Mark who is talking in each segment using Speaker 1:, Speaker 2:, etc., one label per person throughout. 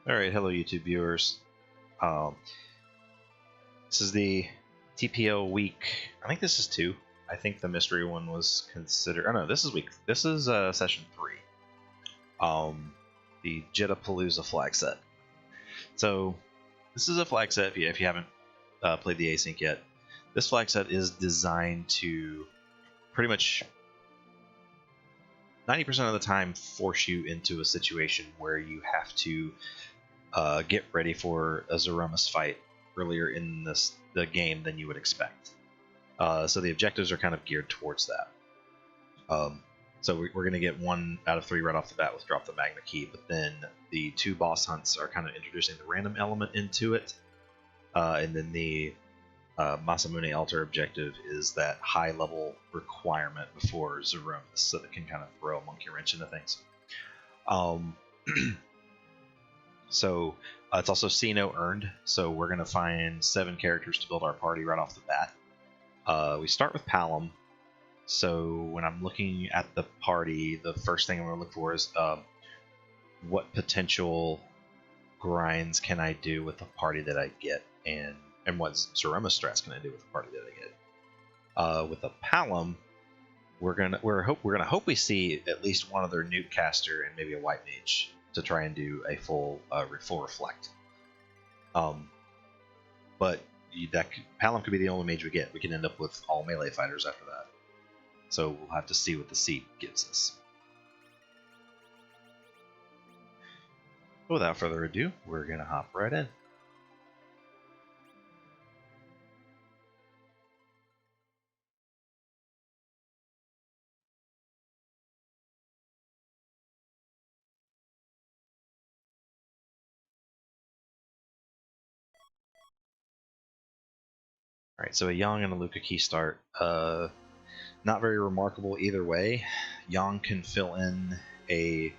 Speaker 1: Alright, hello YouTube viewers. Um, this is the TPO week. I think this is 2. I think the mystery one was considered. Oh no, this is week. This is session 3. The Jet-A-Palooza flag set. So this is a flag set. If you haven't played the async yet, this flag set is designed to pretty much 90% of the time force you into a situation where you have to get ready for a Zeromus fight earlier in the game than you would expect. So the objectives are kind of geared towards that. So we're going to get 1 out of 3 right off the bat with drop the magma key, but then the 2 boss hunts are kind of introducing the random element into it, and then the Masamune altar objective is that high level requirement before Zeromus, so that can kind of throw a monkey wrench into things. So it's also see no earned, so we're going to find 7 characters to build our party right off the bat. We start with Palom, so when I'm looking at the party, the first thing I'm going to look for is what potential grinds can I do with the party that I get, and what Zeromus strats can I do with the party that I get. With the Palom, we're gonna hope we see at least one other nuke caster and maybe a white mage to try and do a full reflect. But Palom could be the only mage we get. We can end up with all melee fighters after that. So we'll have to see what the seed gives us. But without further ado, we're gonna hop right in. Alright, so a Yang and a Luca key start. Not very remarkable either way. Yang can fill in a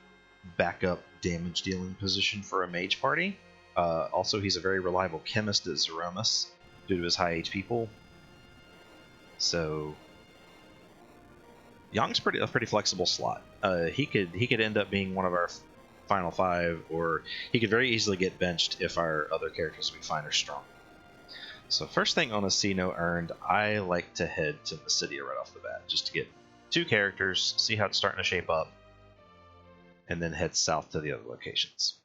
Speaker 1: backup damage dealing position for a mage party. Also, he's a very reliable chemist at Zeromus due to his high HP pool. So Yang's a pretty flexible slot. He could end up being one of our final 5, or he could very easily get benched if our other characters we find are strong. So first thing on a see no earned, I like to head to Mysidia right off the bat, just to get 2 characters, see how it's starting to shape up, and then head south to the other locations.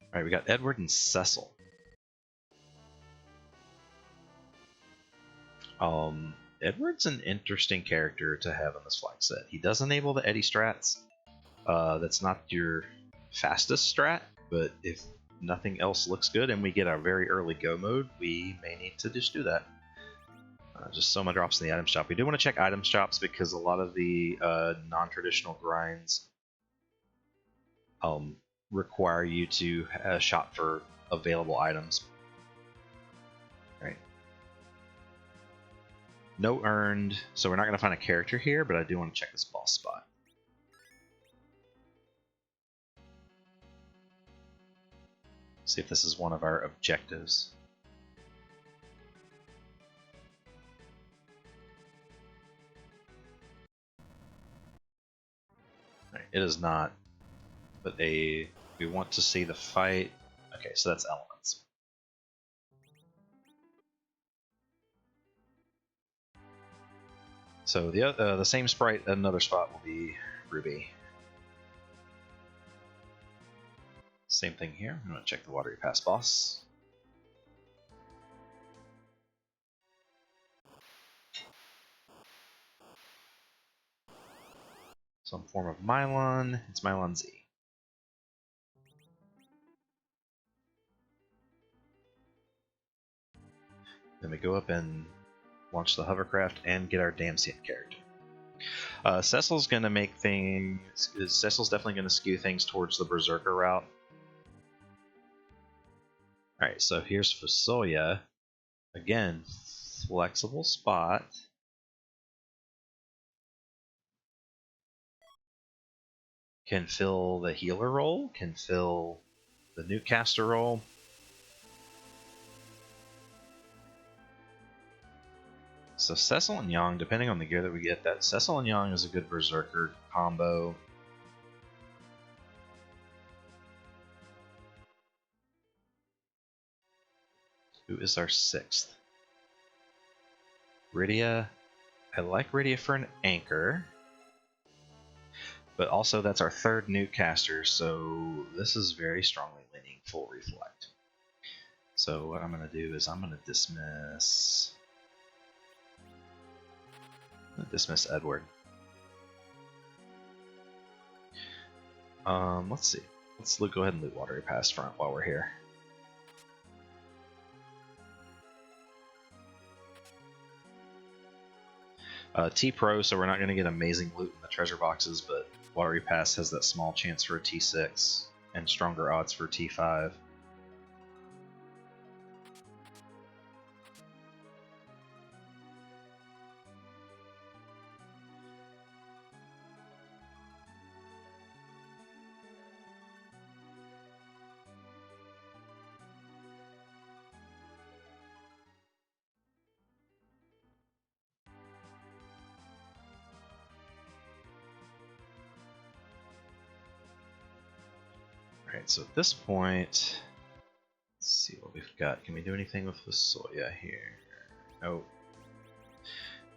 Speaker 1: Alright, we got Edward and Cecil. Edward's an interesting character to have on this flag set. He does enable the Eddy strats. That's not your fastest strat, but if nothing else looks good and we get our very early go mode, we may need to just do that. Just Soma drops in the item shop. We do want to check item shops because a lot of the non-traditional grinds require you to shop for available items. Alright. No earned, so we're not going to find a character here, but I do want to check this boss spot. See if this is one of our objectives. Right, it is not, but we want to see the fight. Okay, so that's elements. So the same sprite at another spot will be Ruby. Same thing here. I'm going to check the watery pass boss. Some form of Mylon. It's Mylon Z. Then we go up and launch the hovercraft and get our Damsien character. Cecil's going to make things. Cecil's definitely going to skew things towards the Berserker route. Alright, so here's Fusoya. Again, flexible spot. Can fill the healer role, can fill the new caster role. So Cecil and Yang, depending on the gear that we get, that Cecil and Yang is a good Berserker combo. Who is our 6th? Rydia. I like Rydia for an anchor. But also that's our 3rd nuke caster, so this is very strongly leaning full reflect. So what I'm going to do is I'm going to dismiss Edward. Let's see. Let's go ahead and loot Watery Pass front while we're here. Tpro, so we're not going to get amazing loot in the treasure boxes, but Watery Pass has that small chance for a T6 and stronger odds for T5. Alright, so at this point, let's see what we've got. Can we do anything with the Soya here? Nope.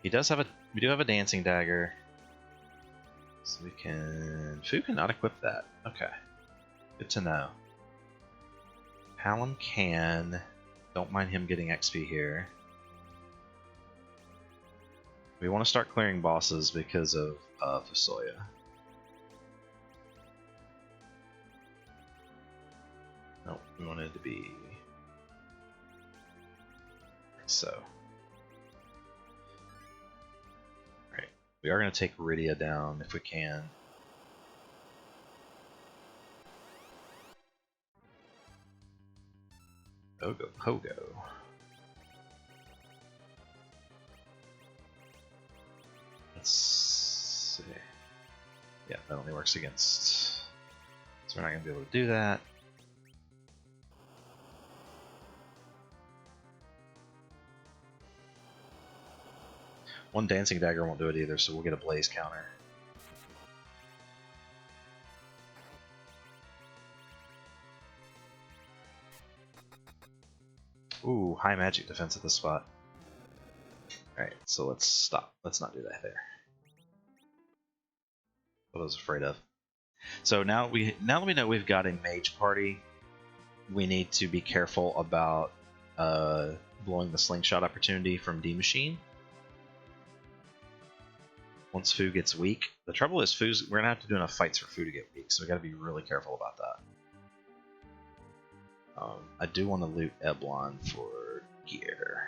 Speaker 1: We do have a dancing dagger. So we can... Fu cannot equip that. Okay. Good to know. Hallam can. Don't mind him getting XP here. We want to start clearing bosses because of Fusoya. Nope, we want it to be like so. Alright, we are going to take Rydia down if we can. Pogo Pogo. Let's see. Yeah, that only works against. So we're not going to be able to do that. One dancing dagger won't do it either, so we'll get a blaze counter. Ooh, high magic defense at this spot. Alright, so let's stop. Let's not do that there. What I was afraid of. So now that we know we've got a mage party, we need to be careful about blowing the slingshot opportunity from D Machine. Once Fu gets weak. The trouble is we're gonna have to do enough fights for Fu to get weak, so we gotta be really careful about that. I do want to loot Eblon for gear.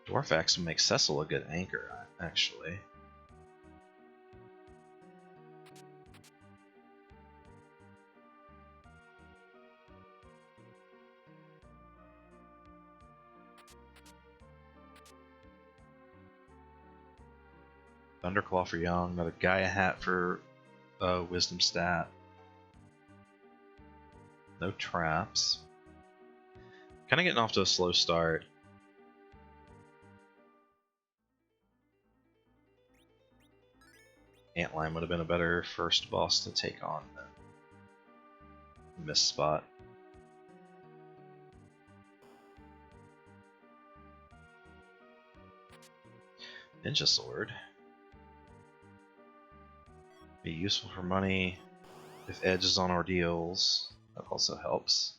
Speaker 1: Dwarf Axe will make Cecil a good anchor, actually. Thunderclaw for Young, another Gaia hat for Wisdom stat. No traps. Kind of getting off to a slow start. Antlion would have been a better first boss to take on than Miss Spot. Ninja Sword. Be useful for money. If Edge is on ordeals, that also helps.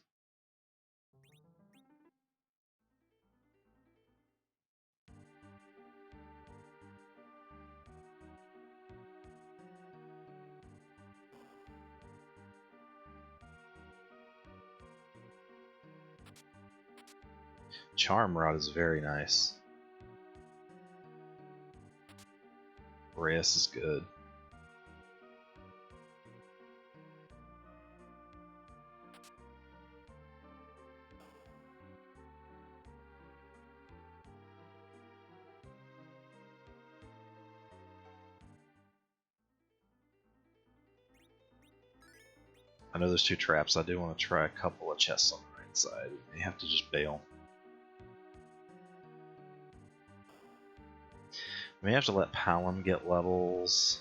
Speaker 1: Charm Rod is very nice. Reyes is good. I know there's two traps. I do want to try a couple of chests on the right inside. We may have to just bail. We may have to let Palom get levels.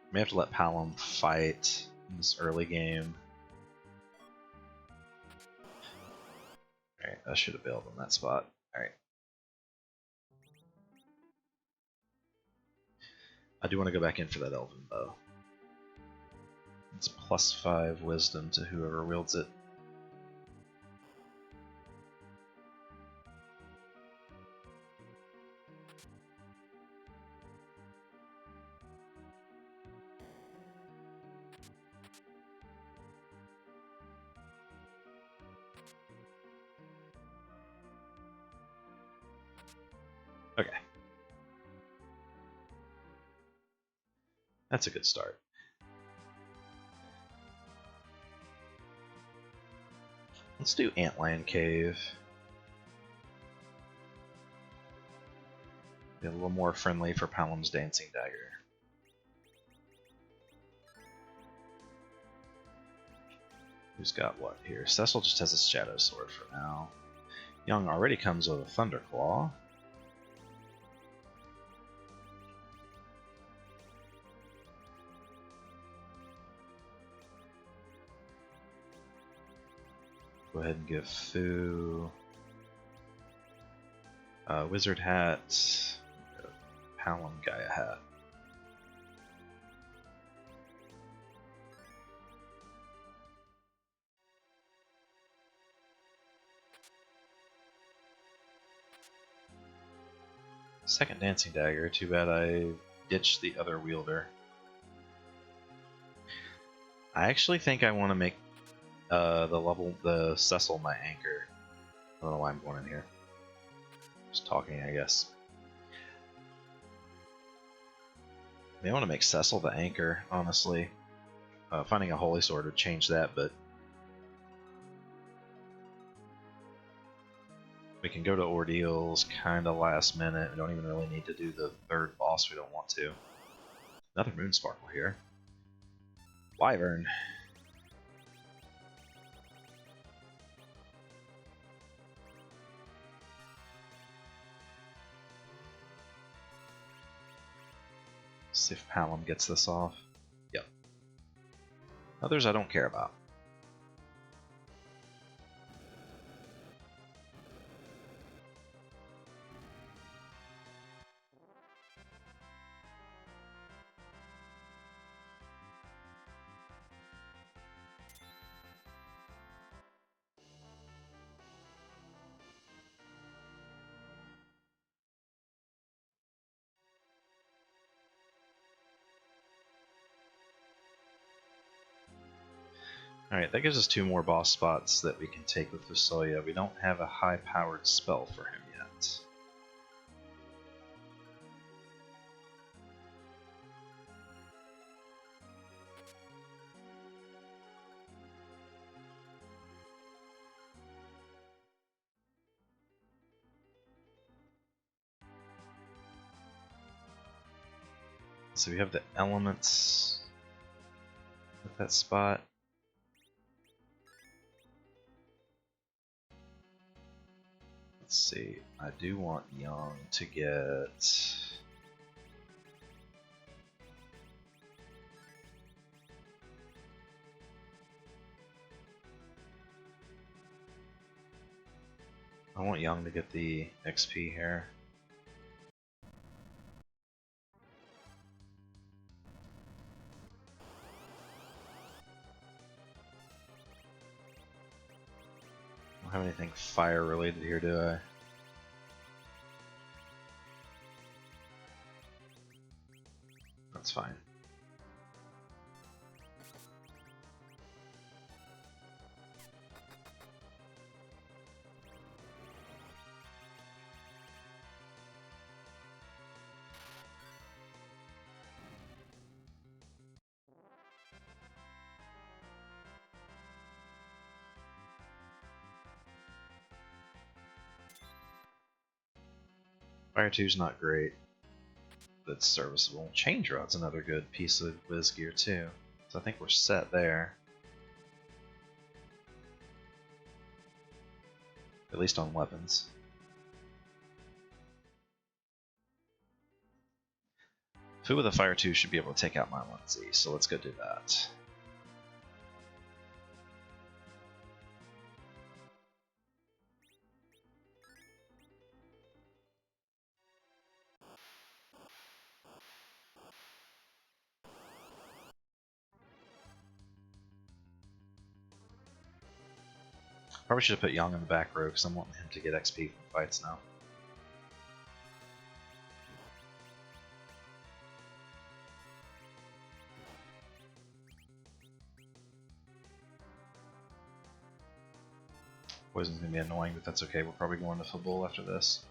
Speaker 1: We may have to let Palom fight in this early game. Alright, I should have bailed on that spot. Alright. I do want to go back in for that Elven Bow. It's +5 wisdom to whoever wields it. Okay. That's a good start. Let's do Antland Cave. Be a little more friendly for Palom's Dancing Dagger. Who's got what here? Cecil just has a Shadow Sword for now. Young already comes with a Thunderclaw. Go ahead and give Fu Wizard Hat, Palom Gaia Hat. Second Dancing Dagger, too bad I ditched the other wielder. I actually think I want to make the Cecil my anchor. I don't know why I'm going in here. Just talking, I guess. I may want to make Cecil the anchor, honestly. Finding a Holy Sword would change that, but we can go to Ordeals kind of last minute. We don't even really need to do the third boss. We don't want to. Another Moon Sparkle here. Wyvern. See if Palom gets this off. Yep. Others I don't care about. Alright, that gives us 2 more boss spots that we can take with Fusoya. We don't have a high-powered spell for him yet. So we have the elements with that spot. Let's see, I do want Young to get... I want Young to get the XP here. I don't have anything fire related here, do I? That's fine. Fire 2's not great, but it's serviceable. Change Rod's another good piece of Wiz gear too. It's So I think we're set there. At least on weapons. Fu with a Fire 2 should be able to take out my 1Z, so let's go do that. Probably should have put Yang in the back row because I'm wanting him to get XP from fights now. Poison's gonna be annoying, but that's okay. We're probably going to Fabul after this.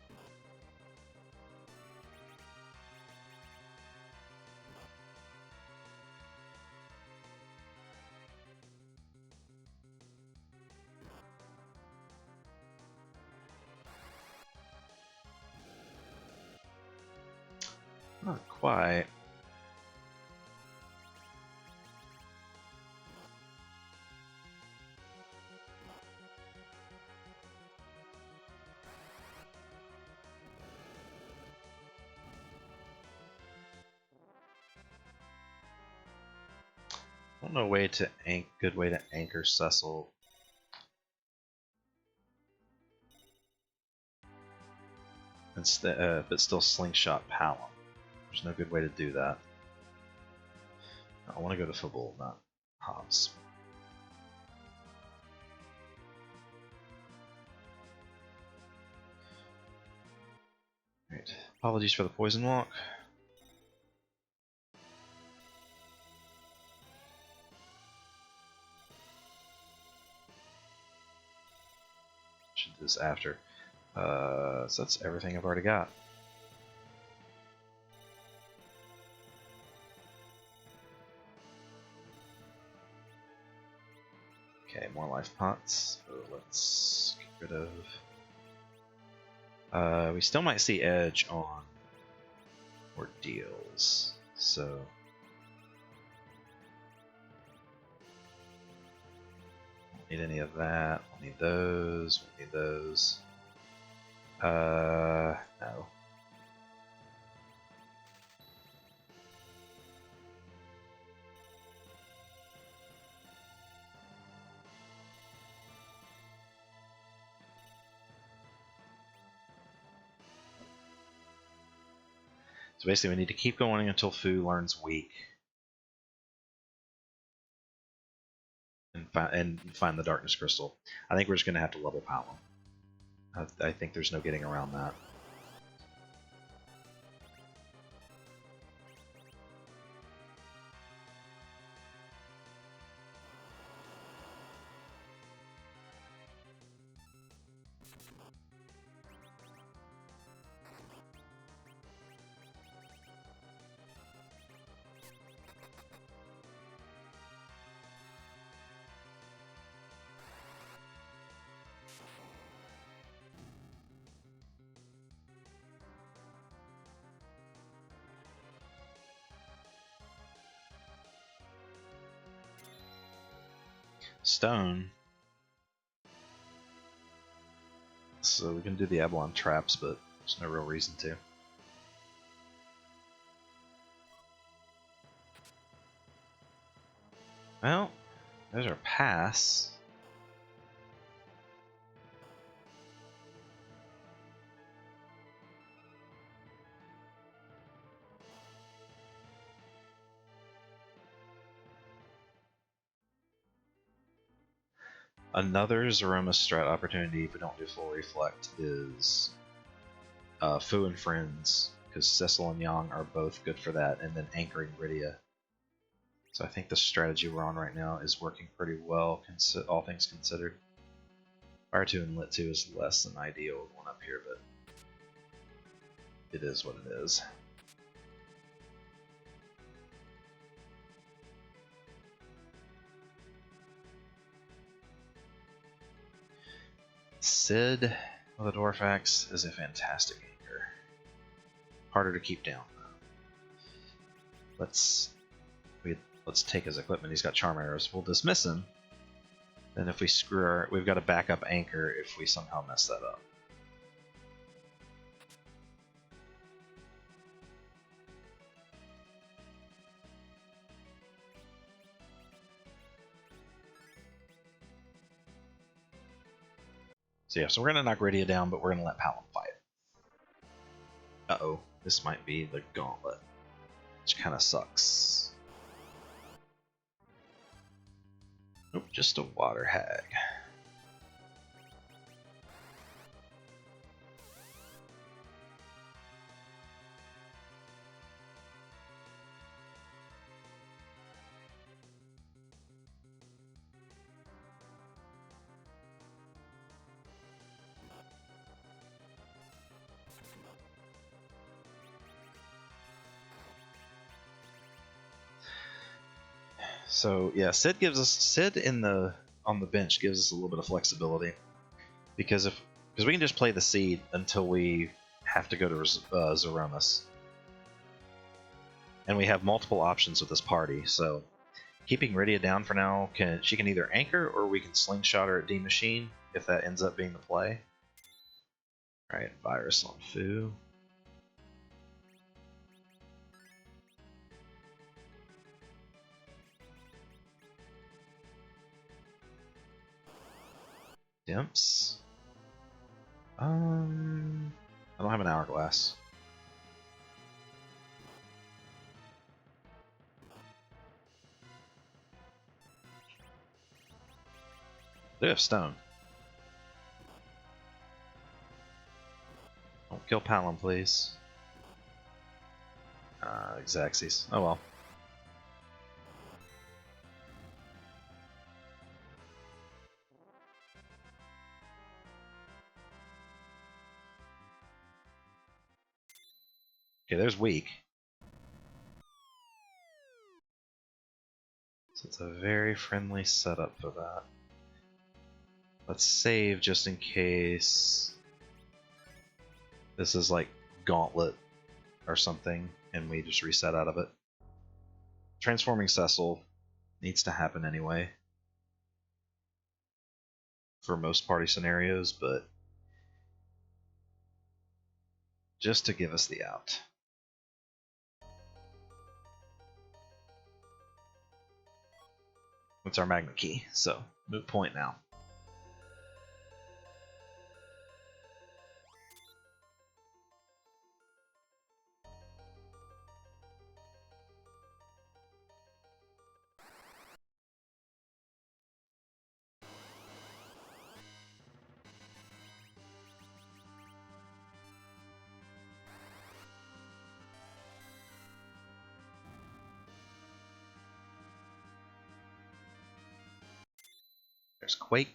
Speaker 1: Not quite. I don't know a way to good way to anchor Cecil. But still slingshot Palom. There's no good way to do that. I want to go to Fabul, not Hobbs. Right. Apologies for the poison walk. Should do this after. So that's everything I've already got. Okay, more life pots. So let's get rid of. We still might see Edge on Ordeals, so. Won't need any of that. We'll need those. We'll need those. No. So basically we need to keep going until Fu learns Weak. And find the Darkness Crystal. I think we're just going to have to level Palom. I think there's no getting around that. Stone. So we can do the Abalon traps, but there's no real reason to. Well, there's our pass. Another Zaroma strat opportunity if we don't do full reflect is Fu and Friends, because Cecil and Yang are both good for that, and then anchoring Rydia. So I think the strategy we're on right now is working pretty well, all things considered. Fire 2 and Lit 2 is less than ideal with one up here, but it is what it is. Sid with a Dwarf Axe is a fantastic anchor. Harder to keep down, though. let's take his equipment. He's got charm arrows. We'll dismiss him. Then if we screw we've got a backup anchor if we somehow mess that up. So yeah, so we're gonna knock Rydia down, but we're gonna let Palom fight. Uh-oh, this might be the gauntlet, which kind of sucks. Nope, just a water hag. So yeah, Sid on the bench gives us a little bit of flexibility because we can just play the seed until we have to go to Zeromus, and we have multiple options with this party. So keeping Rydia down for now, she can either anchor or we can slingshot her at D Machine if that ends up being the play. All right, virus on Fu. Dimps. I don't have an hourglass. They have stone. Don't kill Palom, please. Xaxes. Oh well. Okay, there's weak. So it's a very friendly setup for that. Let's save just in case this is like gauntlet or something and we just reset out of it. Transforming Cecil needs to happen anyway for most party scenarios, but just to give us the out. It's our magma key, so moot point now. There's Quake.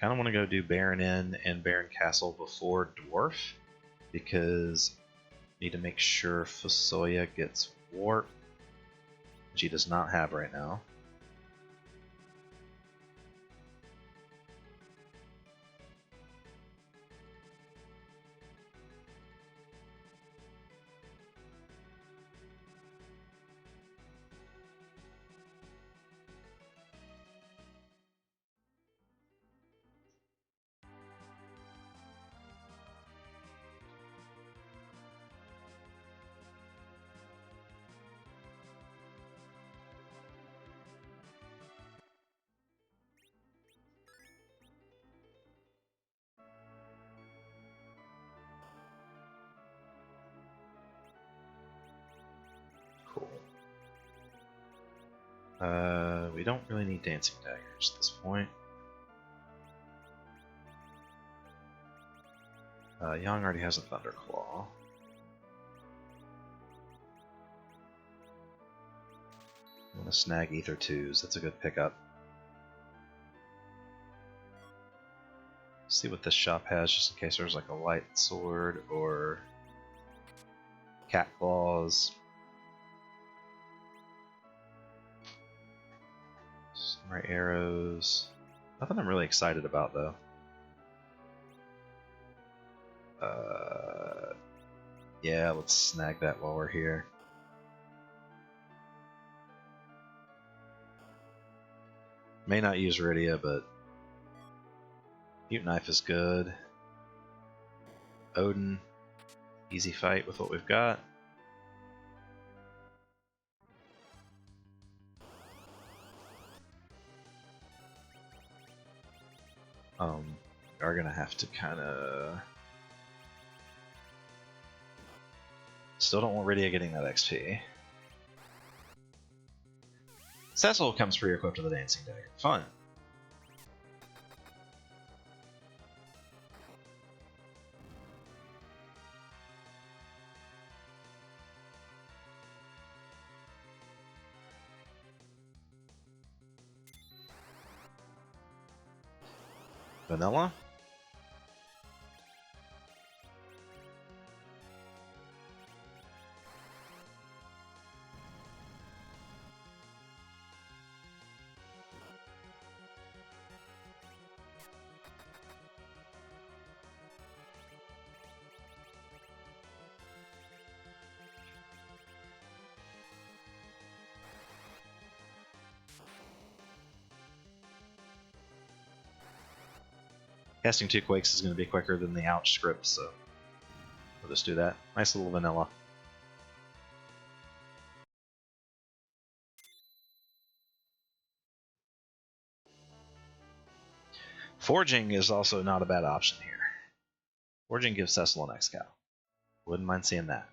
Speaker 1: Kind of want to go do Baron Inn and Baron Castle before Dwarf, because I need to make sure Fusoya gets Warp, which he does not have right now. We don't really need dancing daggers at this point. Yang already has a Thunderclaw. I want to snag Ether 2s, that's a good pickup. See what this shop has, just in case there's like a light sword or cat claws. Samurai arrows. Nothing I'm really excited about though. Yeah, let's snag that while we're here. May not use Rydia, but Mute Knife is good. Odin, easy fight with what we've got. We are gonna have to kind of. Still don't want Rydia getting that XP. Cecil comes pre-equipped with the Dancing Dagger. Fun. Vanilla? Casting 2 Quakes is going to be quicker than the ouch script, so we'll just do that. Nice little vanilla. Forging is also not a bad option here. Forging gives Cecil an X-Cow. Wouldn't mind seeing that.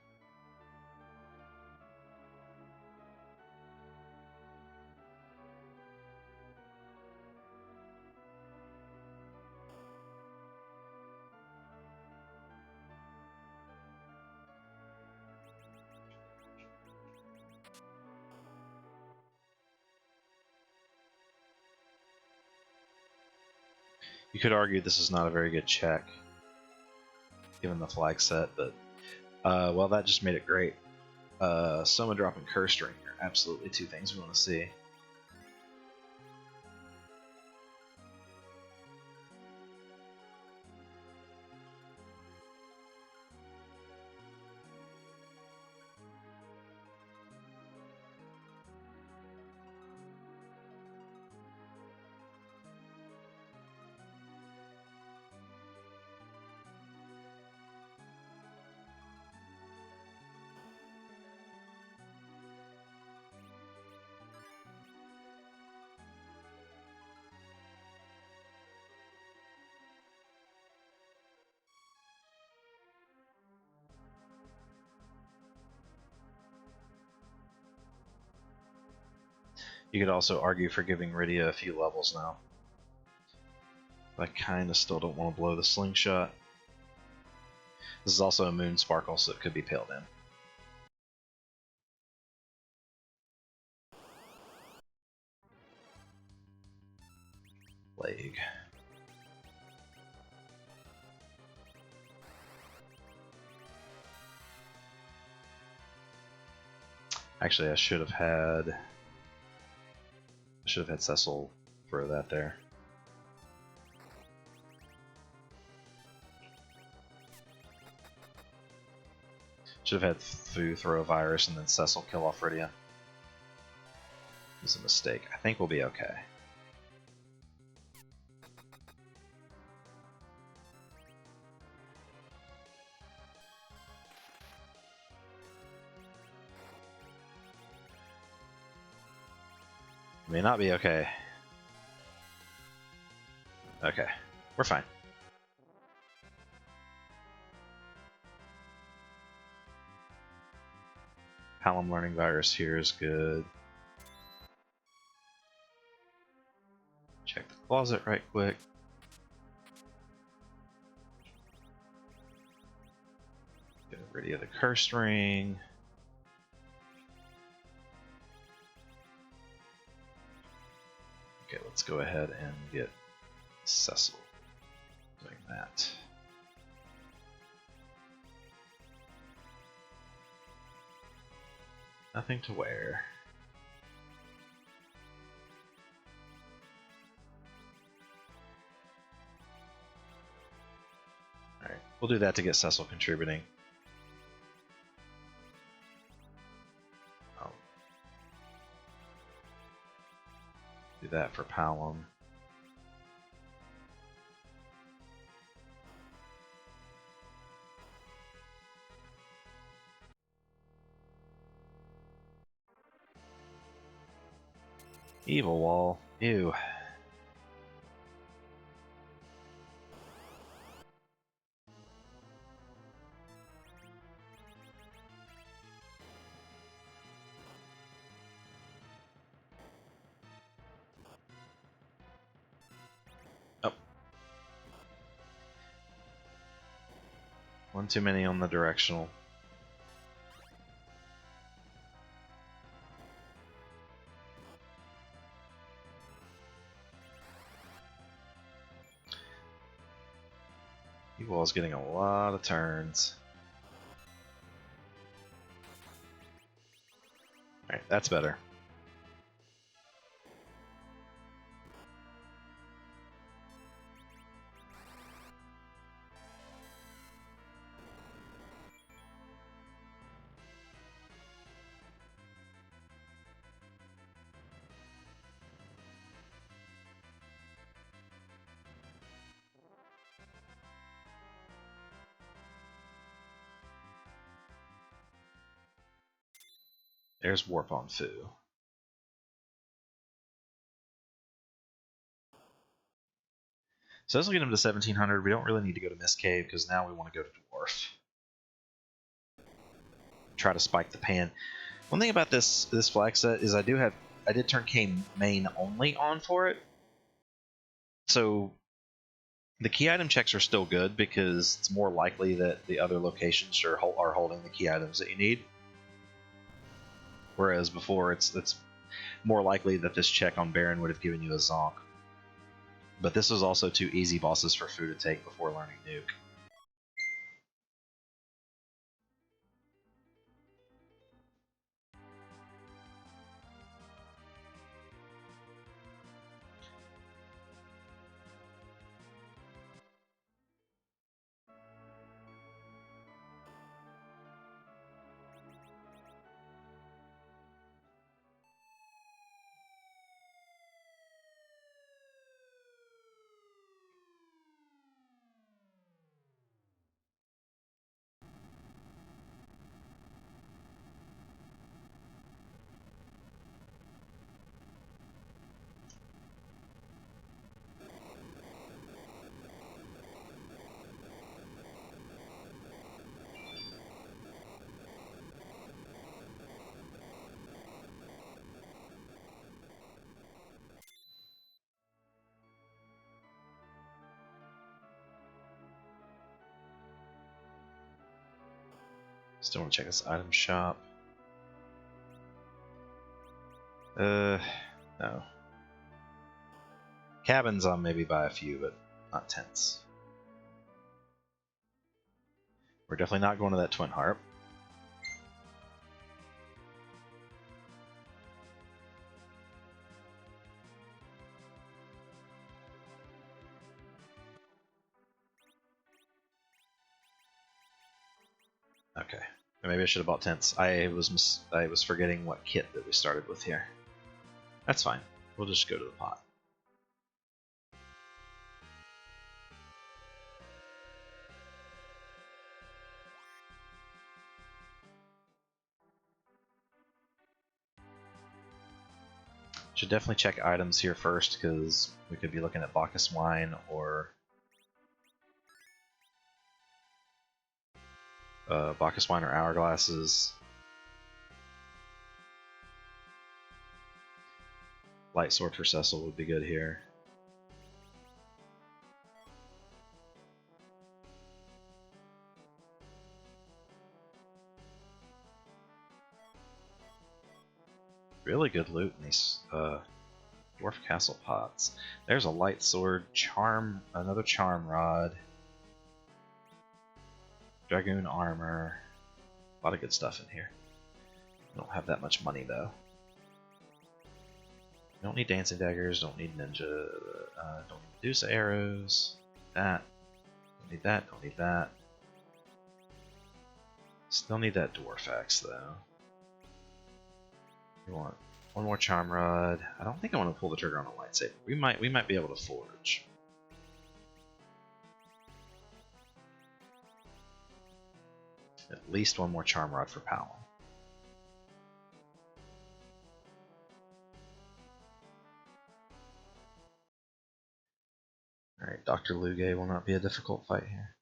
Speaker 1: You could argue this is not a very good check, given the flag set, but well, that just made it great. Soma Drop and Curse Ring are absolutely two things we want to see. You could also argue for giving Rydia a few levels now. I kind of still don't want to blow the slingshot. This is also a Moon Sparkle, so it could be Pale Dim. Plague. Actually, I should have had Cecil throw that there. Should have had Fu throw a virus and then Cecil kill off Rydia. It was a mistake. I think we'll be okay. May not be okay. Okay, we're fine. Palom Learning Virus here is good. Check the closet right quick. Get rid of the Cursed Ring. Okay, let's go ahead and get Cecil. Doing that. Nothing to wear. Alright, we'll do that to get Cecil contributing. Do that for Palom. Evil wall. Ew. Oh. One too many on the directional. Evil is getting a lot of turns. Alright, that's better. There's Warp on Fu. So this will get him to 1700. We don't really need to go to Mist Cave because now we want to go to Dwarf. Try to spike the pan. One thing about this flag set is I did turn Kmain only on for it. So the key item checks are still good because it's more likely that the other locations are holding the key items that you need. Whereas before it's more likely that this check on Baron would have given you a zonk. But this was also 2 easy bosses for Fu to take before learning Nuke. Still want to check this item shop. No. Cabins I'll maybe buy a few, but not tents. We're definitely not going to that Twin Harp. Okay. Maybe I should have bought tents. I was forgetting what kit that we started with here. That's fine. We'll just go to the pot. Should definitely check items here first because we could be looking at Bacchus wine or Bacchus wine or hourglasses. Light sword for Cecil would be good here. Really good loot in these Dwarf Castle Pots. There's a light sword, another charm rod, dragoon armor. A lot of good stuff in here. I don't have that much money though. Don't need dancing daggers, don't need ninja, don't need Medusa arrows. That. Don't need that, don't need that. Still need that dwarf axe though. We want one more charm rod. I don't think I want to pull the trigger on a lightsaber. We might be able to forge. At least one more charm rod for Palom. Alright, Dr. Lugay will not be a difficult fight here.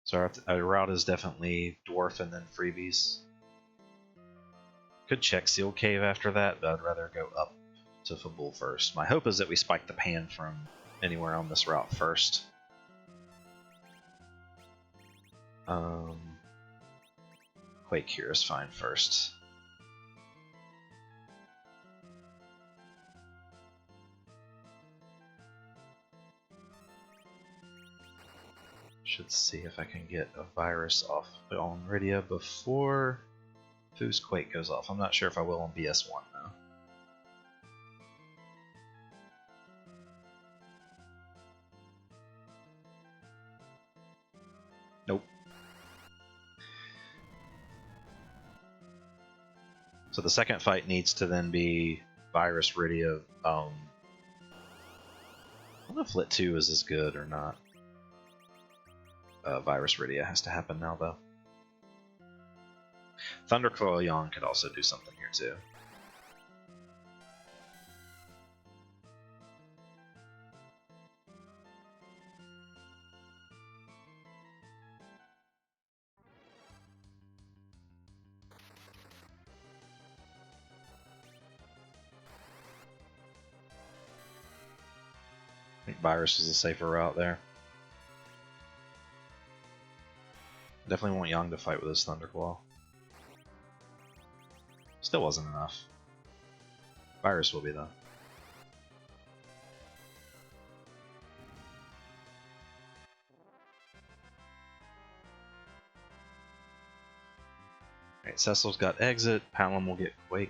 Speaker 1: So our route is definitely dwarf and then freebies. Could check Seal Cave after that, but I'd rather go up to Fabul first. My hope is that we spike the pan from anywhere on this route first. Quake here is fine first. Should see if I can get a virus off on Rydia before Foo's Quake goes off. I'm not sure if I will on BS1 though. Nope. So the second fight needs to then be Virus Rydia. I don't know if Lit 2 is as good or not. Virus Rydia has to happen now though. Thunderclaw Yon could also do something here too. I think Virus is a safer route there. Definitely want Yang to fight with his Thunderclaw. Still wasn't enough. Virus will be though. Alright, Cecil's got Exit. Palom will get Quake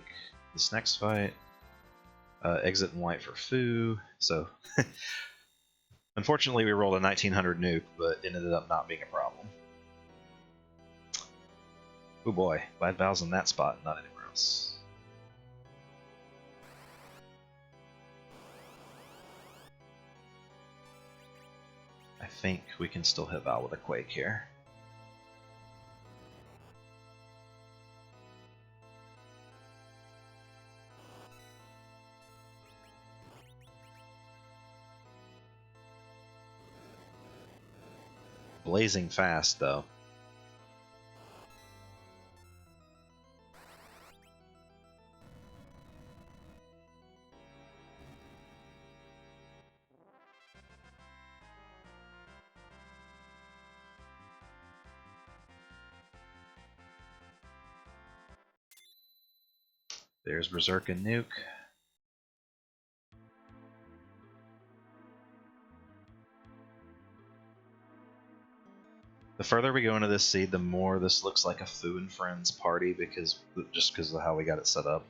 Speaker 1: this next fight. Exit and White for Fu. So, unfortunately, we rolled a 1900 nuke, but it ended up not being a problem. Oh boy, Glad Val's in that spot, not anywhere else. I think we can still hit Val with a Quake here. Blazing fast, though. There's Berserk and Nuke. The further we go into this seed, the more this looks like a Fu and Friends party because of how we got it set up.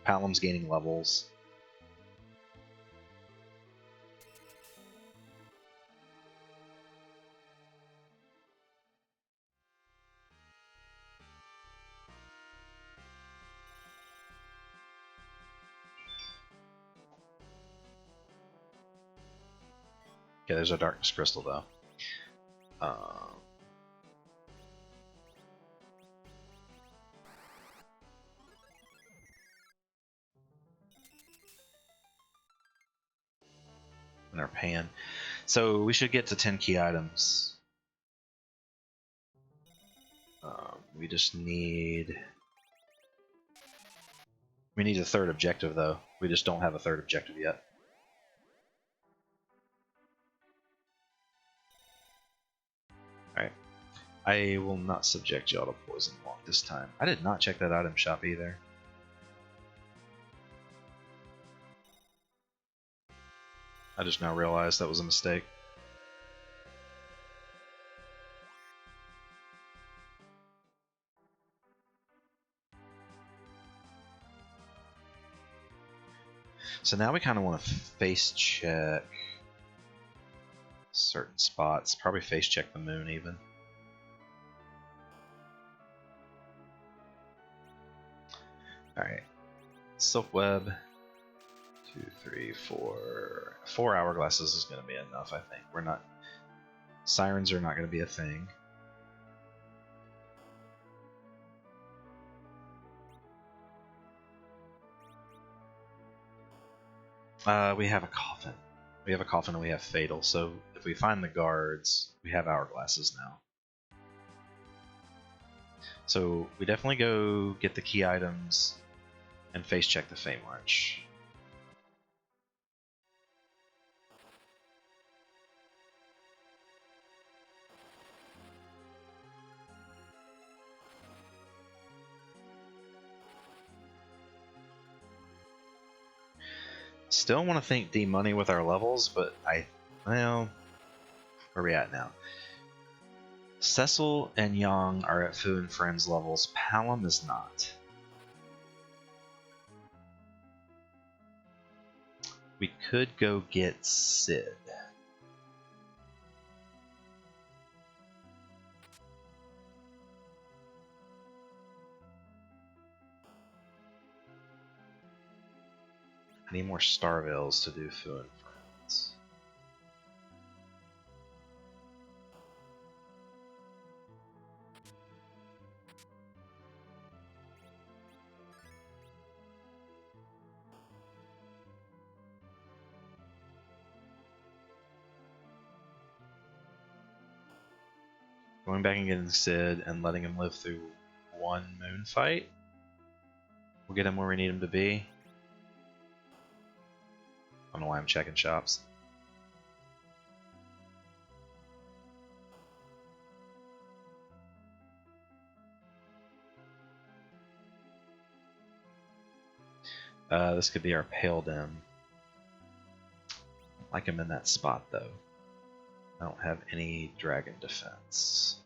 Speaker 1: Palom's gaining levels. Okay, there's a Darkness Crystal though. In our pan. So we should get to 10 key items. We just need... We need a third objective though. We just don't have a third objective yet. Alright. I will not subject y'all to poison walk this time. I did not check that item shop either. I just now realized that was a mistake. So now we kind of want to face check certain spots. Probably face check the moon even. Alright. Sylph web. 2, 3, 4. 4 hourglasses is going to be enough, I think. We're not. Sirens are not going to be a thing. We have a coffin. We have a coffin and we have fatal, so if we find the guards, we have hourglasses now. So we definitely go get the key items and face check the Fey March. Still want to think D-Money with our levels, but well, where are we at now? Cecil and Yang are at Fu and Friends levels. Palom is not. We could go get Sid. I need more Starveils to do Fu and Friends. Going back and getting Sid and letting him live through one moon fight. We'll get him where we need him to be. I don't know why I'm checking shops. This could be our Pale Dim. I like him in that spot though. I don't have any dragon defense.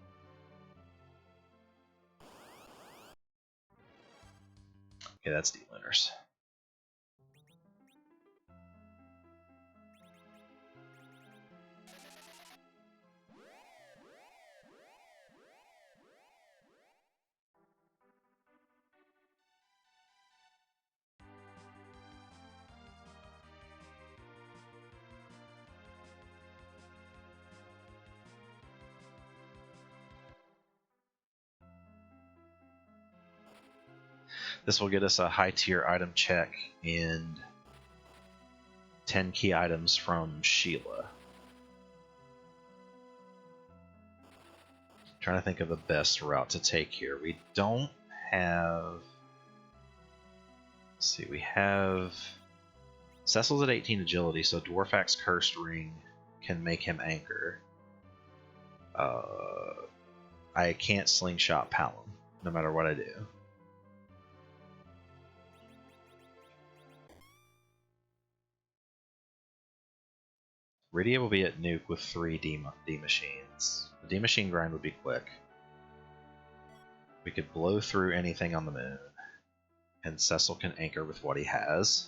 Speaker 1: Okay, that's D-Lunars. This will get us a high tier item check and 10 key items from Sheila. Trying to think of the best route to take here. We don't have. Let's see, we have. Cecil's at 18 agility, so Dwarfak's Cursed Ring can make him anchor. I can't slingshot Palom, no matter what I do. Rydia will be at Nuke with 3 D-Machines. The D-Machine grind would be quick. We could blow through anything on the moon, and Cecil can anchor with what he has.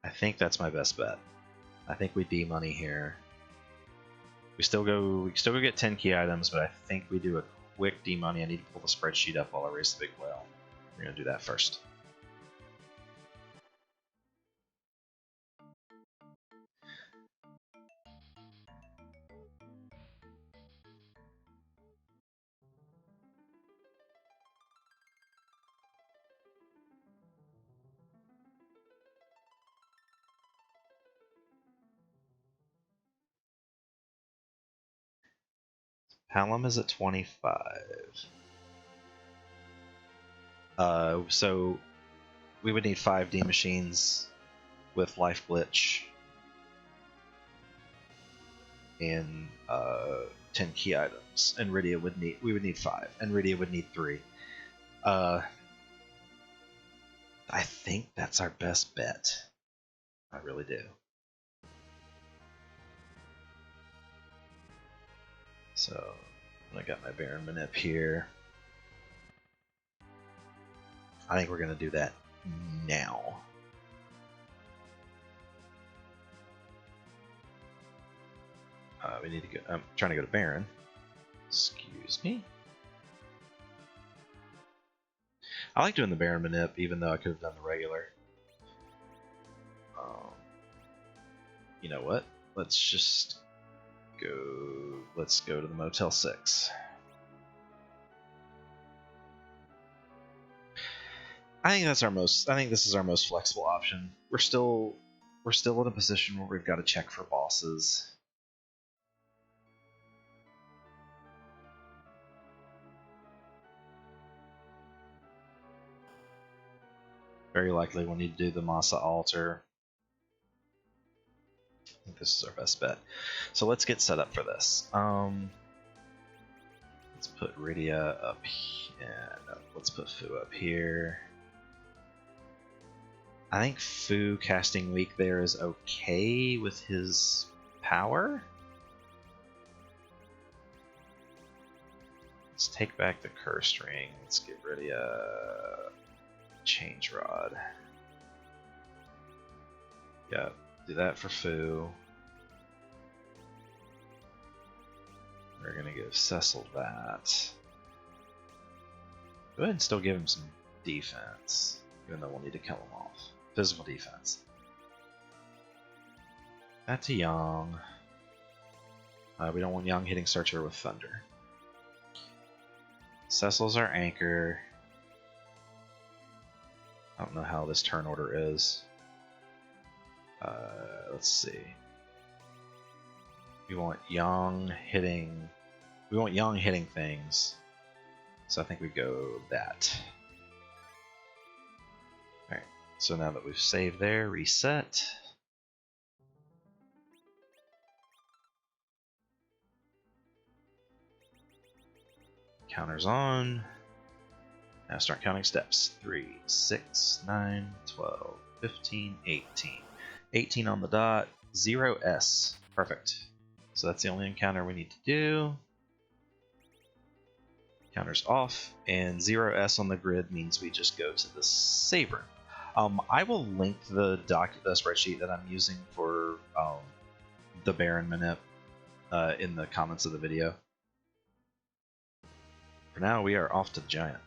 Speaker 1: I think that's my best bet. I think we D-Money here. We still go get 10 key items, but I think we do a quick D-Money. I need to pull the spreadsheet up while I raise the big whale. We're going to do that first. Palom is at 25. So we would need 5 D-Machines with Life Glitch and 10 key items, and we would need 5, and Rydia would need 3. I think that's our best bet. I really do. So I got my Baron Manip here. I think we're gonna do that now. We need to go. I'm trying to go to Baron. Excuse me. I like doing the Baron Manip, even though I could have done the regular. You know what? Let's just go. Let's go to the Motel 6. I think that's our most. I think this is our most flexible option. We're still in a position where we've got to check for bosses. Very likely we'll need to do the Masa altar. I think this is our best bet. So let's get set up for this. Let's put Rydia up here. No, let's put Fu up here. I think Fu casting weak there is okay with his power. Let's take back the Cursed Ring. Let's get Rydia Change Rod. Yeah, do that for Fu. We're gonna give Cecil that. Go ahead and still give him some defense, even though we'll need to kill him off. Physical defense. That to Yang. We don't want Yang hitting Searcher with Thunder. Cecil's our anchor. I don't know how this turn order is. Let's see. We want Yang hitting. We want Yang hitting things. So I think we go that. All right. So now that we've saved there, reset. Counters on. Now start counting steps. 3, 6, 9, 12, 15, 18. 18 on the dot. 0S. Perfect. So that's the only encounter we need to do. Counters off, and 0S on the grid means we just go to the save room. I will link the spreadsheet that I'm using for the Baron Manip in the comments of the video. For now, we are off to the Giant.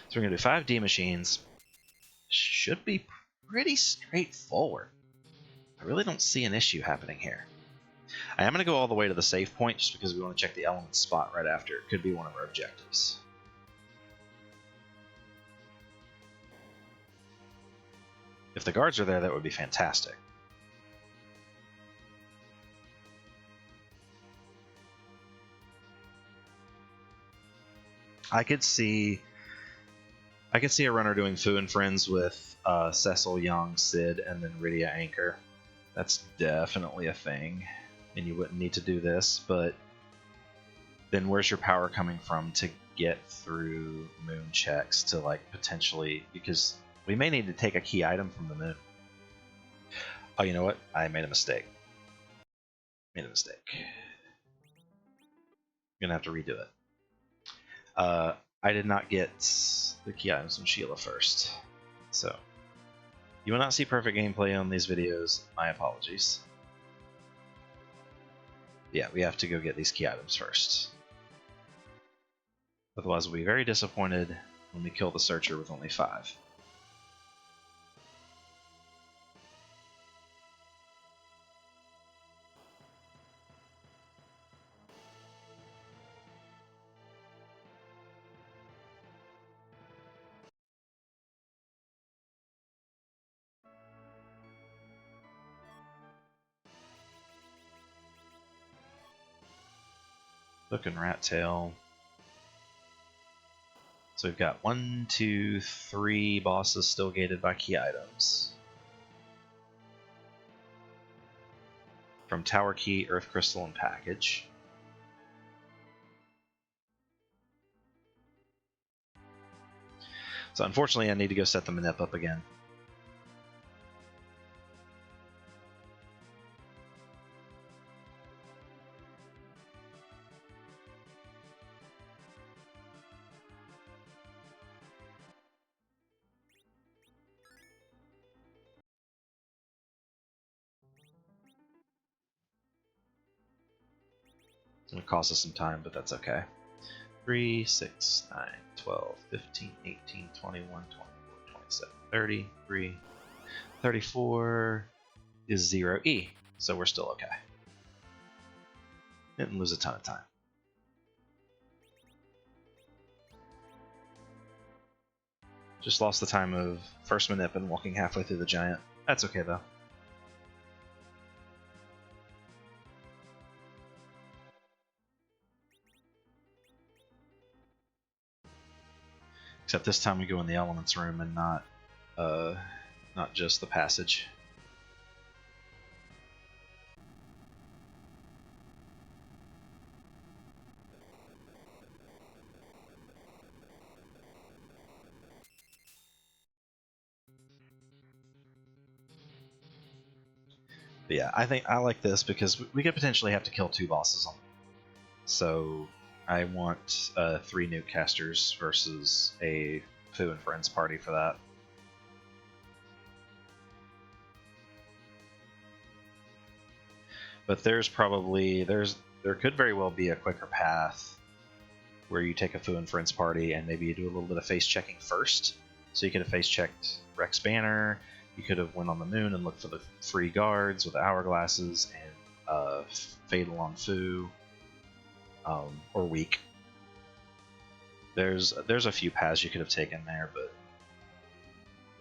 Speaker 1: So we're going to do 5 D machines. Should be pretty straightforward. I really don't see an issue happening here. I am going to go all the way to the save point just because we want to check the element spot right after. It could be one of our objectives. If the guards are there, that would be fantastic. I could see a runner doing Fu and Friends with Cecil, Young, Sid, and then Rydia Anchor. That's definitely a thing, and you wouldn't need to do this, but then where's your power coming from to get through moon checks to, like, potentially, because we may need to take a key item from the moon. Oh, you know what? I made a mistake. I'm gonna have to redo it. I did not get the key items from Sheila first. So, you will not see perfect gameplay on these videos. My apologies. Yeah, we have to go get these key items first. Otherwise, we'll be very disappointed when we kill the Searcher with only 5. Hook and Rat Tail. So we've got 1, 2, 3 bosses still gated by key items. From Tower Key, Earth Crystal, and Package. So unfortunately I need to go set the manip up again. It's going to cost us some time, but that's okay. 3, 6, 9, 12, 15, 18, 21, 24, 27, 30, 3, 34 is 0E, so we're still okay. Didn't lose a ton of time. Just lost the time of first manip and walking halfway through the giant. That's okay though. Except this time we go in the elements room and not just the passage. But yeah, I think I like this because we could potentially have to kill 2 bosses on them. So I want 3 nuke casters versus a Foo and Friends party for that. But there could very well be a quicker path where you take a Foo and Friends party and maybe you do a little bit of face checking first. So you could have face checked Rex Banner, you could have went on the moon and looked for the free guards with hourglasses and Fatal on Foo. Or weak. There's a few paths you could have taken there, but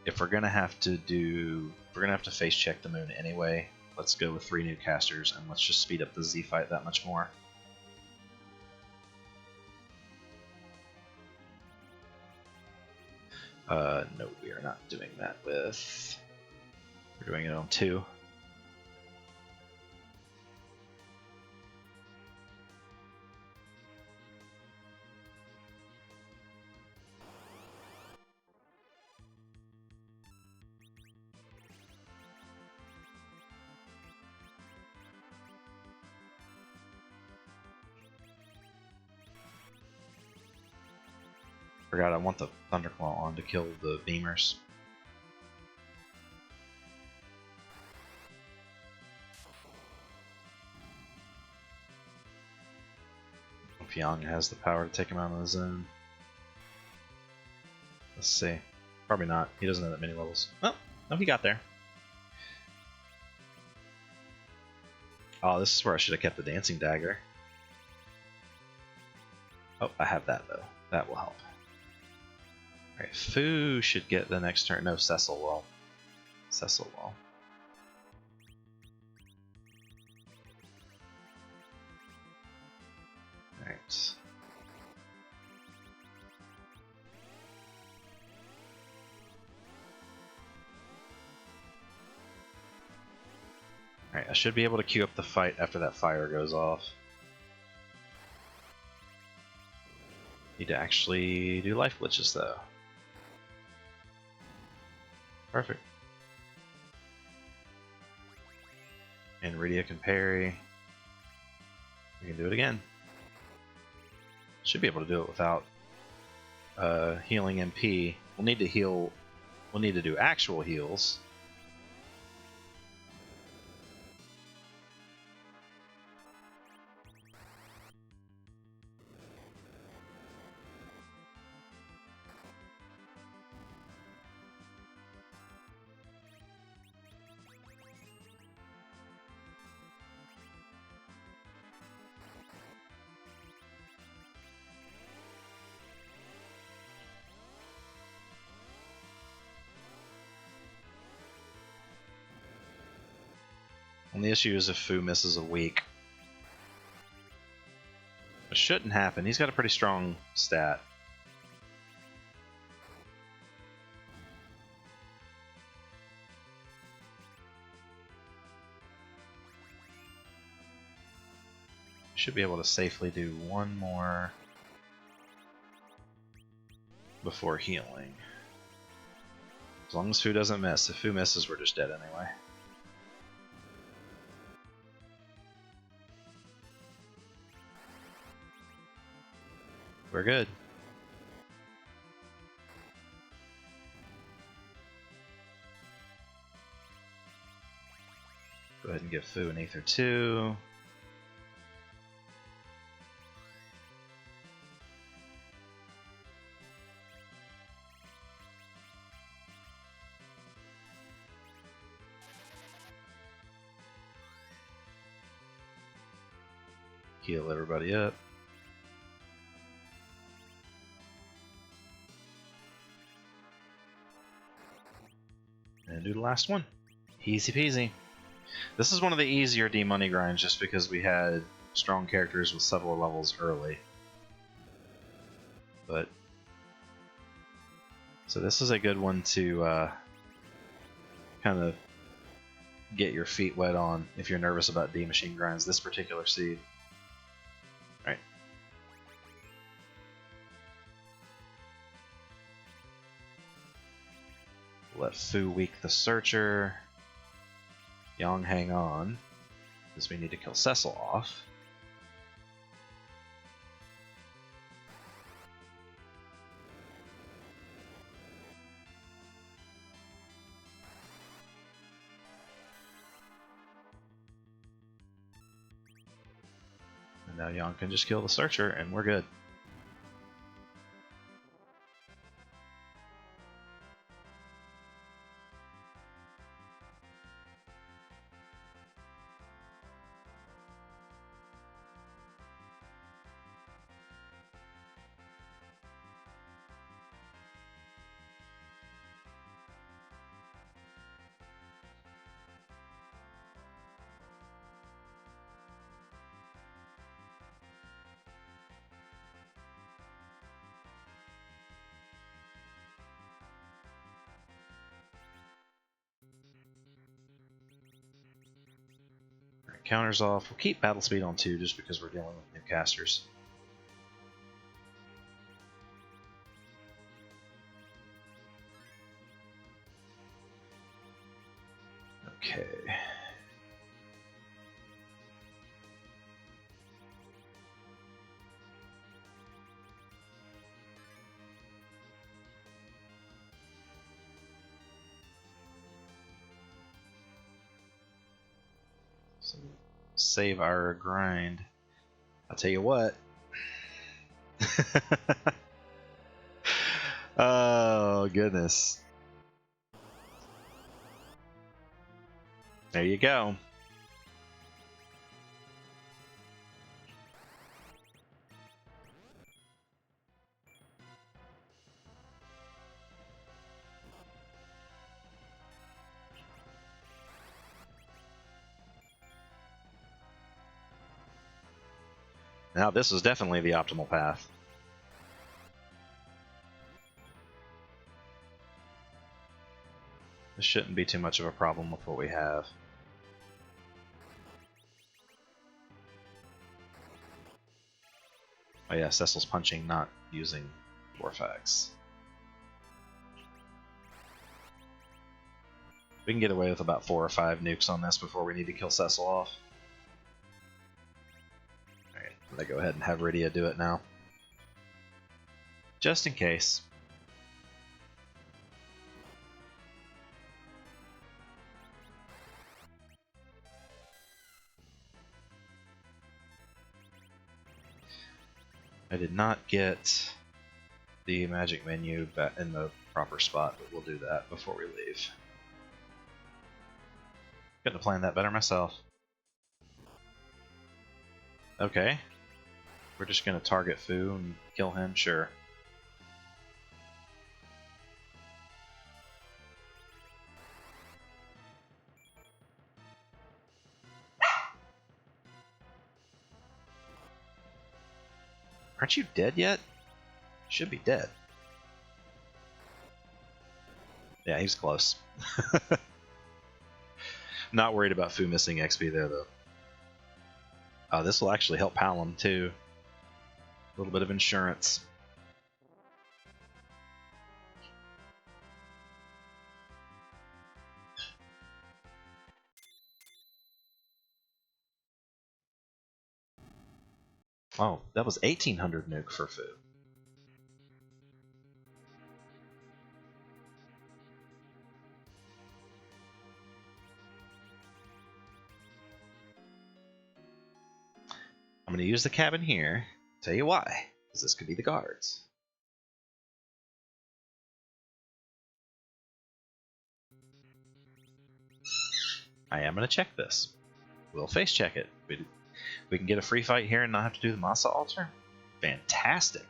Speaker 1: if we're gonna have to face check the moon anyway, let's go with 3 new casters and let's just speed up the Z fight that much more. No, we are not doing that with. We're doing it on 2. Forgot I want the Thunderclaw on to kill the beamers. If Yang has the power to take him out of the zone. Let's see. Probably not. He doesn't have that many levels. Oh, no, he got there. Oh, this is where I should have kept the Dancing Dagger. Oh, I have that though. That will help. Alright, Foo should get the next turn. No, Cecil will. Cecil will. Alright. Alright, I should be able to queue up the fight after that fire goes off. Need to actually do life glitches though. Perfect. And Rydia can parry. We can do it again. Should be able to do it without healing MP. We'll need to heal. We'll need to do actual heals. And the issue is if Foo misses a week. It shouldn't happen. He's got a pretty strong stat. Should be able to safely do one more before healing. As long as Fu doesn't miss. If Fu misses, we're just dead anyway. We're good. Go ahead and give Fu an Ether 2. Heal everybody up. And do the last one. Easy peasy. This is one of the easier D-Money grinds just because we had strong characters with several levels early. But so this is a good one to kind of get your feet wet on if you're nervous about D-Machine grinds, this particular seed. Alright. Let Fu weak the Searcher. Yang hang on, because we need to kill Cecil off. And now Yang can just kill the Searcher, and we're good. Counters off. We'll keep battle speed on 2 just because we're dealing with new casters. Okay. So save our grind. I'll tell you what. Oh, goodness. There you go. Now this is definitely the optimal path. This shouldn't be too much of a problem with what we have. Oh yeah, Cecil's punching, not using Dwarfax. We can get away with about 4 or 5 nukes on this before we need to kill Cecil off. Alright, I'm gonna go ahead and have Rydia do it now. Just in case. I did not get the magic menu back in the proper spot, but we'll do that before we leave. Couldn't have planned that better myself. Okay. We're just gonna target Fu and kill him, sure. Aren't you dead yet? Should be dead. Yeah, he's close. Not worried about Fu missing XP there, though. This will actually help Palom too. A little bit of insurance. Oh, that was 1800 nuke for food. I'm going to use the cabin here. Tell you why. Because this could be the guards. I am going to check this. We'll face check it. We can get a free fight here and not have to do the Massa altar? Fantastic.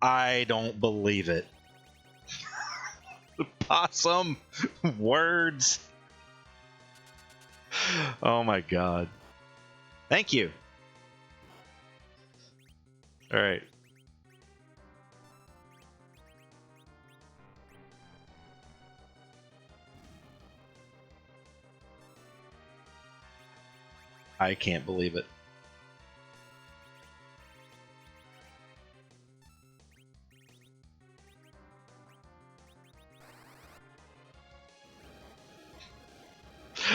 Speaker 1: I don't believe it. Possum words. Oh my god. Thank you. All right. I can't believe it.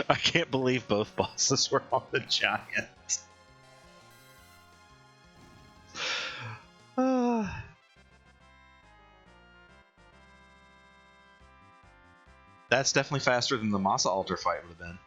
Speaker 1: I can't believe both bosses were on the giant. That's definitely faster than the Massa altar fight would have been.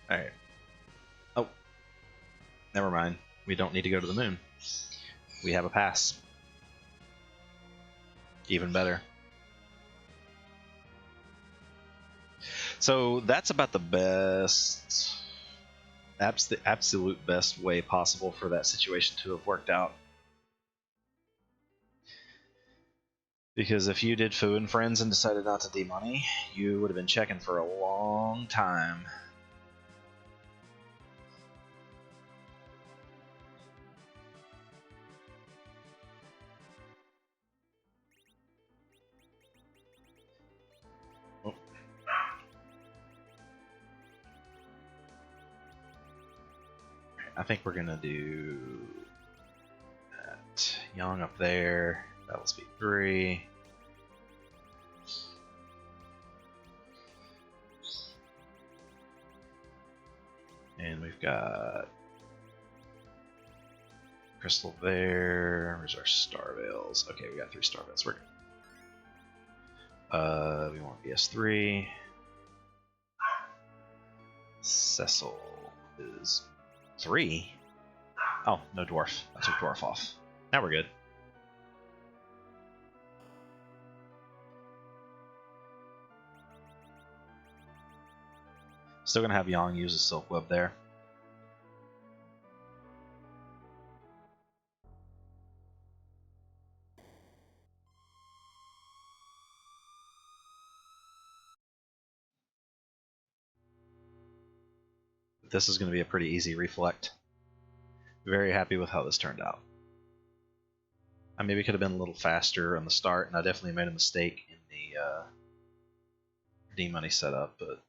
Speaker 1: Alright. Oh. Never mind. We don't need to go to the moon. We have a pass. Even better. So that's about the best, the absolute best way possible for that situation to have worked out. Because if you did Foo and Friends and decided not to demoney, you would have been checking for a long time. Oh. I think we're gonna do that. Young up there. Battle speed 3. And we've got Crystal there. Where's our Star Veils? Okay, we got 3 Star Veils. We're good. We want BS3. Cecil is 3. Oh, no Dwarf. I took Dwarf off. Now we're good. Still gonna have Yang use a Silk Web there. This is going to be a pretty easy reflect. Very happy with how this turned out. I maybe could have been a little faster on the start, and I definitely made a mistake in the D-money setup, but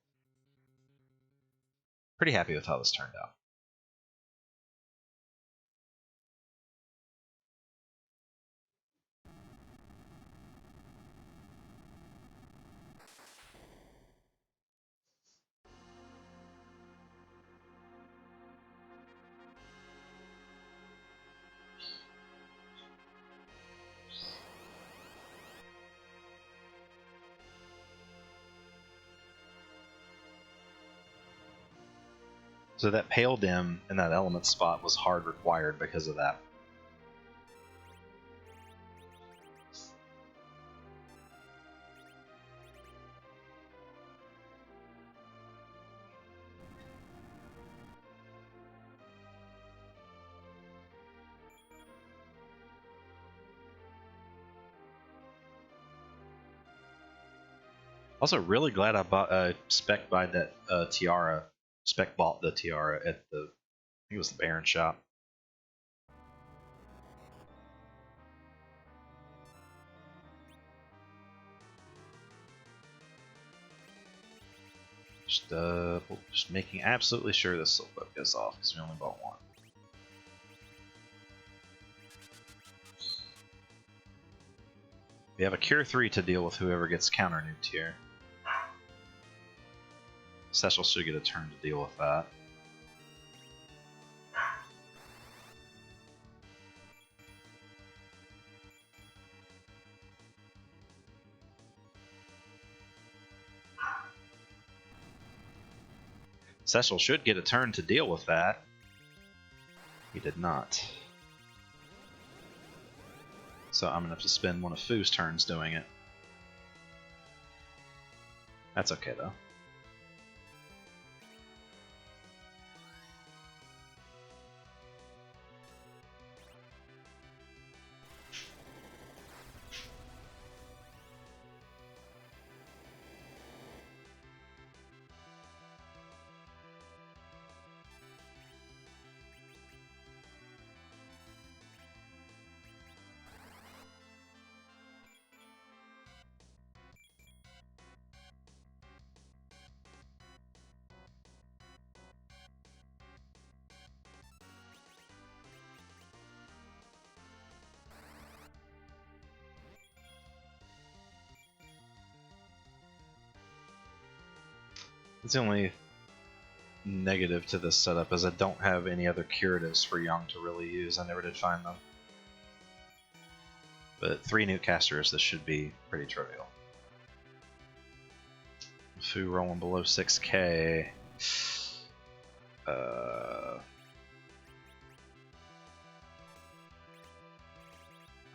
Speaker 1: pretty happy with how this turned out. So that pale dim in that element spot was hard required because of that. Also, really glad I bought spec buy that tiara. Spec bought the tiara at the, I think it was the Baron shop. Just making absolutely sure this sylph goes off because we only bought one. We have a cure 3 to deal with whoever gets counter nuked here. Cecil should get a turn to deal with that. Cecil should get a turn to deal with that. He did not. So I'm going to have to spend one of Foo's turns doing it. That's okay though. It's the only negative to this setup is I don't have any other curatives for Young to really use. I never did find them. But 3 nuke casters, this should be pretty trivial. Foo rolling below 6k. I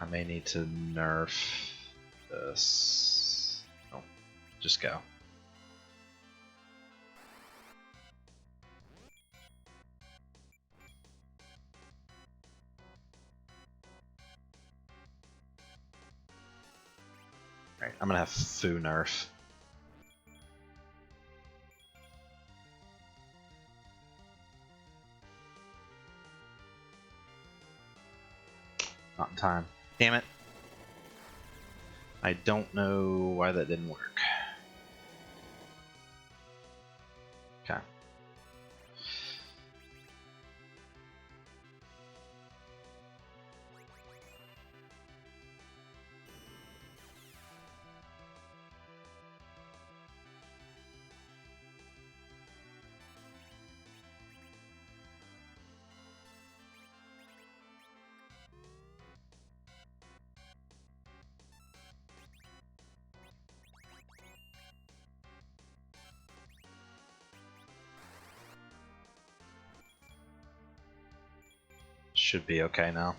Speaker 1: may need to nerf this. Oh, just go. Alright, I'm gonna have Foo nerf. Not in time. Damn it. I don't know why that didn't work. Okay. Should be okay now.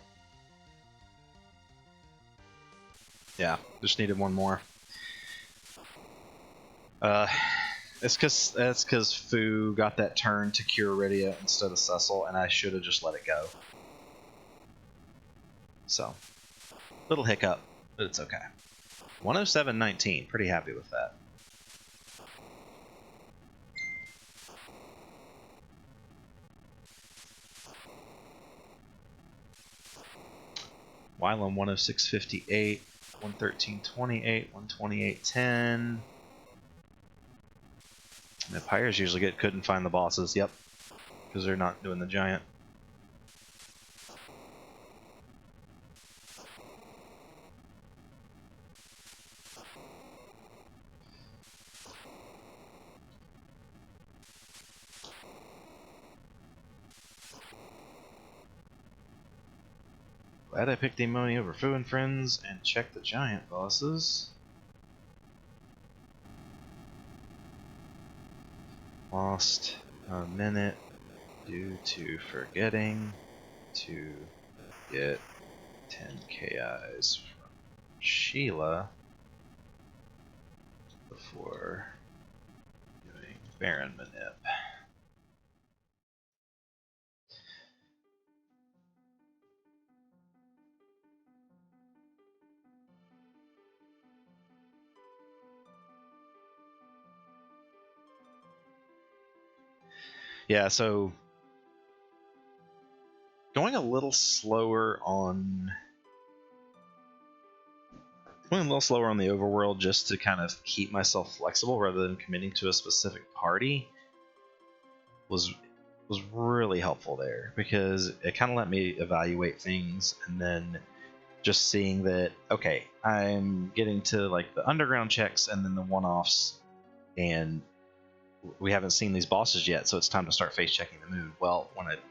Speaker 1: Yeah, just needed one more. It's cause Foo got that turn to cure Rydia instead of Cecil, and I should have just let it go. So, little hiccup, but it's okay. 107.19, pretty happy with that. Wylam 106.58, 113.28, 128.10. The Pyres usually get couldn't find the bosses, yep, because they're not doing the giant. Glad I picked Amoni over Foo and Friends and checked the giant bosses. Lost a minute due to forgetting to get 10 KIs from Sheila before doing Baron Manip. Yeah, so going a little slower on the overworld just to kind of keep myself flexible rather than committing to a specific party was really helpful there, because it kind of let me evaluate things, and then just seeing that, okay, I'm getting to like the underground checks and then the one-offs, and we haven't seen these bosses yet, so it's time to start face checking the moon. Well,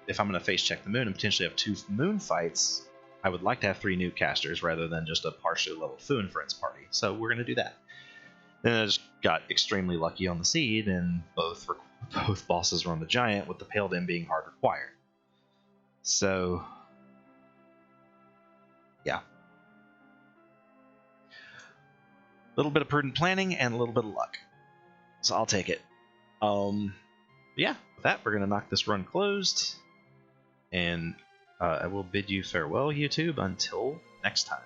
Speaker 1: if I'm going to face check the moon and potentially have 2 moon fights, I would like to have 3 new casters rather than just a partially leveled Foon Friends party. So we're going to do that. Then I just got extremely lucky on the seed, and both bosses were on the giant, with the Paladin being hard required. So yeah, a little bit of prudent planning and a little bit of luck. So I'll take it. Yeah, with that, we're going to knock this run closed, and I will bid you farewell, YouTube, until next time.